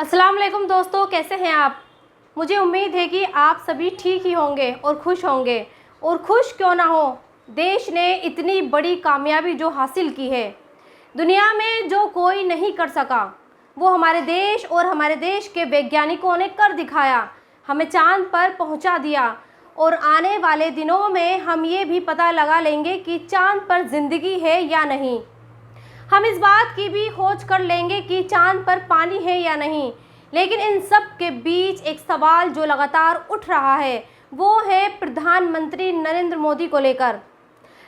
अस्सलाम वालेकुम दोस्तों, कैसे हैं आप। मुझे उम्मीद है कि आप सभी ठीक ही होंगे और खुश होंगे। और खुश क्यों ना हो, देश ने इतनी बड़ी कामयाबी जो हासिल की है, दुनिया में जो कोई नहीं कर सका, वो हमारे देश और हमारे देश के वैज्ञानिकों ने कर दिखाया। हमें चांद पर पहुंचा दिया और आने वाले दिनों में हम ये भी पता लगा लेंगे कि चांद पर ज़िंदगी है या नहीं। हम इस बात की भी खोज कर लेंगे कि चांद पर पानी है या नहीं। लेकिन इन सब के बीच एक सवाल जो लगातार उठ रहा है, वो है प्रधानमंत्री नरेंद्र मोदी को लेकर।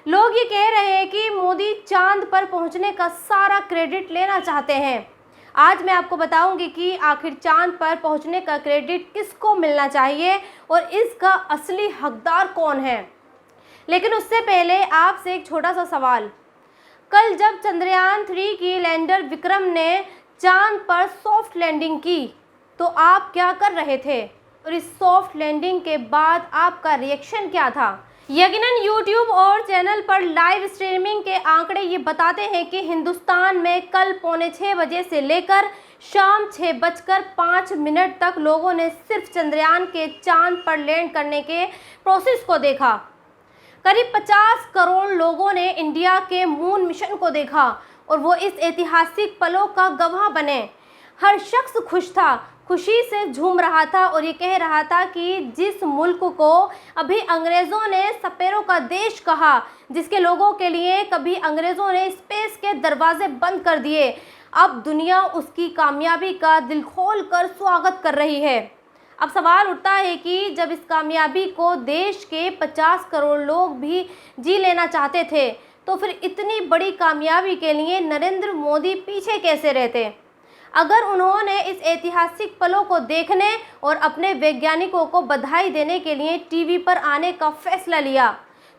लोग ये कह रहे हैं कि मोदी चांद पर पहुंचने का सारा क्रेडिट लेना चाहते हैं। आज मैं आपको बताऊंगी कि आखिर चांद पर पहुंचने का क्रेडिट किसको मिलना चाहिए और इसका असली हकदार कौन है। लेकिन उससे पहले आपसे एक छोटा सा सवाल। कल जब चंद्रयान 3 की लैंडर विक्रम ने चांद पर सॉफ्ट लैंडिंग की, तो आप क्या कर रहे थे और इस सॉफ्ट लैंडिंग के बाद आपका रिएक्शन क्या था। यकीनन यूट्यूब और चैनल पर लाइव स्ट्रीमिंग के आंकड़े ये बताते हैं कि हिंदुस्तान में कल 5:45 बजे से लेकर शाम 6:05 तक लोगों ने सिर्फ चंद्रयान के चांद पर लैंड करने के प्रोसेस को देखा। करीब 50 करोड़ लोगों ने इंडिया के मून मिशन को देखा और वो इस ऐतिहासिक पलों का गवाह बने। हर शख्स खुश था, खुशी से झूम रहा था और ये कह रहा था कि जिस मुल्क को अभी अंग्रेज़ों ने सपेरों का देश कहा, जिसके लोगों के लिए कभी अंग्रेज़ों ने स्पेस के दरवाजे बंद कर दिए, अब दुनिया उसकी कामयाबी का दिल खोल कर स्वागत कर रही है। अब सवाल उठता है कि जब इस कामयाबी को देश के 50 करोड़ लोग भी जी लेना चाहते थे, तो फिर इतनी बड़ी कामयाबी के लिए नरेंद्र मोदी पीछे कैसे रहते। अगर उन्होंने इस ऐतिहासिक पलों को देखने और अपने वैज्ञानिकों को बधाई देने के लिए टीवी पर आने का फैसला लिया,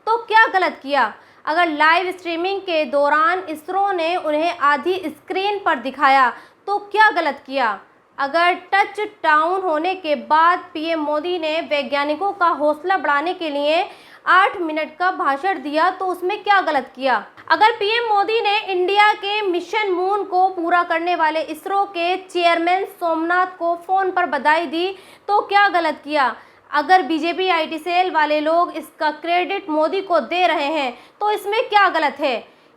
तो क्या गलत किया। अगर लाइव स्ट्रीमिंग के दौरान इसरो ने उन्हें आधी स्क्रीन पर दिखाया, तो क्या गलत किया। अगर टच डाउन होने के बाद पीएम मोदी ने वैज्ञानिकों का हौसला बढ़ाने के लिए 8 मिनट का भाषण दिया, तो उसमें क्या गलत किया। अगर पीएम मोदी ने इंडिया के मिशन मून को पूरा करने वाले इसरो के चेयरमैन सोमनाथ को फ़ोन पर बधाई दी, तो क्या गलत किया। अगर बीजेपी आईटी सेल वाले लोग इसका क्रेडिट मोदी को दे रहे हैं, तो इसमें क्या गलत है।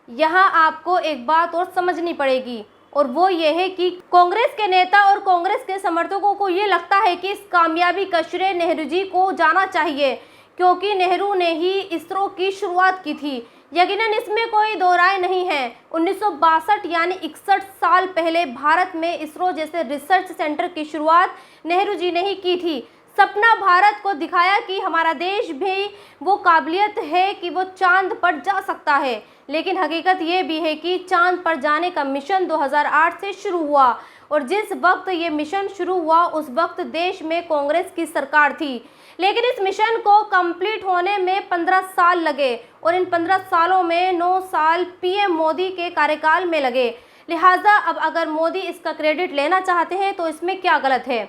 यहाँ आपको एक बात और समझनी पड़ेगी, और वो ये है कि कांग्रेस के नेता और कांग्रेस के समर्थकों को ये लगता है कि इस कामयाबी का श्रेय नेहरू जी को जाना चाहिए, क्योंकि नेहरू ने ही इसरो की शुरुआत की थी। यकीनन इसमें कोई दो राय नहीं है। 1962 यानी 61 साल पहले भारत में इसरो जैसे रिसर्च सेंटर की शुरुआत नेहरू जी ने ही की थी। सपना भारत को दिखाया कि हमारा देश भी वो काबिलियत है कि वो चांद पर जा सकता है। लेकिन हकीकत ये भी है कि चांद पर जाने का मिशन 2008 से शुरू हुआ, और जिस वक्त ये मिशन शुरू हुआ उस वक्त देश में कांग्रेस की सरकार थी। लेकिन इस मिशन को कंप्लीट होने में 15 साल लगे, और इन 15 सालों में 9 साल पीएम मोदी के कार्यकाल में लगे। लिहाजा अब अगर मोदी इसका क्रेडिट लेना चाहते हैं, तो इसमें क्या गलत है।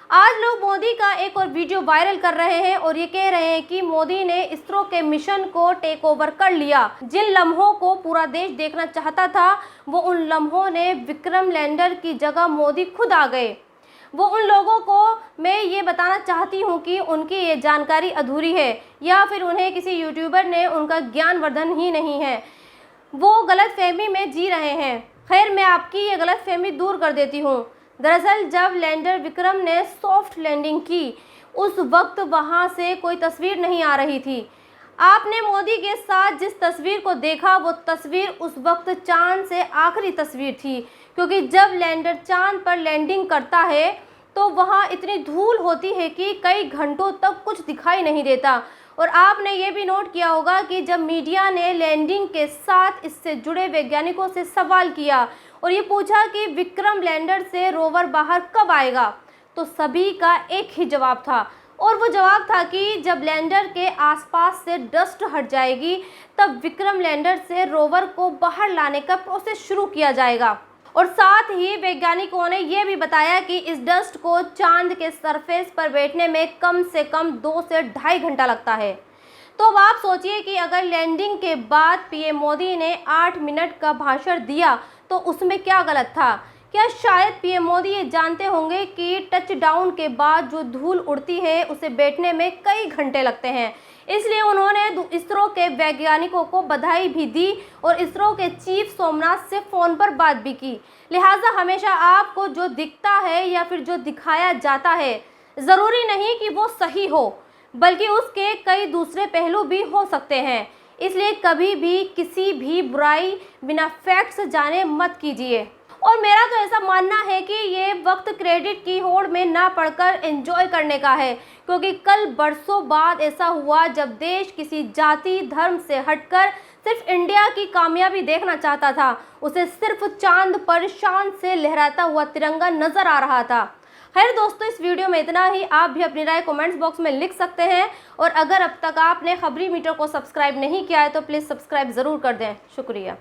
आज लोग मोदी का एक और वीडियो वायरल कर रहे हैं और ये कह रहे हैं कि मोदी ने इसरो के मिशन को टेक ओवर कर लिया। जिन लम्हों को पूरा देश देखना चाहता था, वो उन लम्हों ने विक्रम लैंडर की जगह मोदी खुद आ गए। वो उन लोगों को मैं ये बताना चाहती हूँ कि उनकी ये जानकारी अधूरी है, या फिर उन्हें किसी यूट्यूबर ने उनका ज्ञानवर्धन ही नहीं है, वो गलतफहमी में जी रहे हैं। खैर, मैं आपकी ये गलतफहमी दूर कर देती हूँ। दरअसल जब लैंडर विक्रम ने सॉफ्ट लैंडिंग की, उस वक्त वहाँ से कोई तस्वीर नहीं आ रही थी। आपने मोदी के साथ जिस तस्वीर को देखा, वो तस्वीर उस वक्त चांद से आखिरी तस्वीर थी, क्योंकि जब लैंडर चांद पर लैंडिंग करता है तो वहाँ इतनी धूल होती है कि कई घंटों तक कुछ दिखाई नहीं देता। और आपने ये भी नोट किया होगा कि जब मीडिया ने लैंडिंग के साथ इससे जुड़े वैज्ञानिकों से सवाल किया और ये पूछा कि विक्रम लैंडर से रोवर बाहर कब आएगा, तो सभी का एक ही जवाब था, और वो जवाब था कि जब लैंडर के आसपास से डस्ट हट जाएगी, तब विक्रम लैंडर से रोवर को बाहर लाने का प्रोसेस शुरू किया जाएगा। और साथ ही वैज्ञानिकों ने यह भी बताया कि इस डस्ट को चांद के सरफेस पर बैठने में कम से कम 2 से ढाई घंटा लगता है। तो अब आप सोचिए कि अगर लैंडिंग के बाद पीएम मोदी ने 8 मिनट का भाषण दिया, तो उसमें क्या गलत था। क्या शायद पीएम मोदी ये जानते होंगे कि टच डाउन के बाद जो धूल उड़ती है उसे बैठने में कई घंटे लगते हैं। इसलिए उन्होंने इसरो के वैज्ञानिकों को बधाई भी दी और इसरो के चीफ सोमनाथ से फ़ोन पर बात भी की। लिहाजा हमेशा आपको जो दिखता है या फिर जो दिखाया जाता है, ज़रूरी नहीं कि वो सही हो, बल्कि उसके कई दूसरे पहलू भी हो सकते हैं। इसलिए कभी भी किसी भी बुराई बिना फैक्ट्स जाने मत कीजिए। और मेरा तो ऐसा मानना है कि ये वक्त क्रेडिट की होड़ में ना पड़कर एंजॉय करने का है, क्योंकि कल बरसों बाद ऐसा हुआ जब देश किसी जाति धर्म से हटकर सिर्फ इंडिया की कामयाबी देखना चाहता था। उसे सिर्फ चांद पर शान से लहराता हुआ तिरंगा नजर आ रहा था। खैर दोस्तों, इस वीडियो में इतना ही। आप भी अपनी राय कमेंट्स बॉक्स में लिख सकते हैं और अगर अब तक आपने खबरी मीटर को सब्सक्राइब नहीं किया है तो प्लीज़ सब्सक्राइब ज़रूर कर दें। शुक्रिया।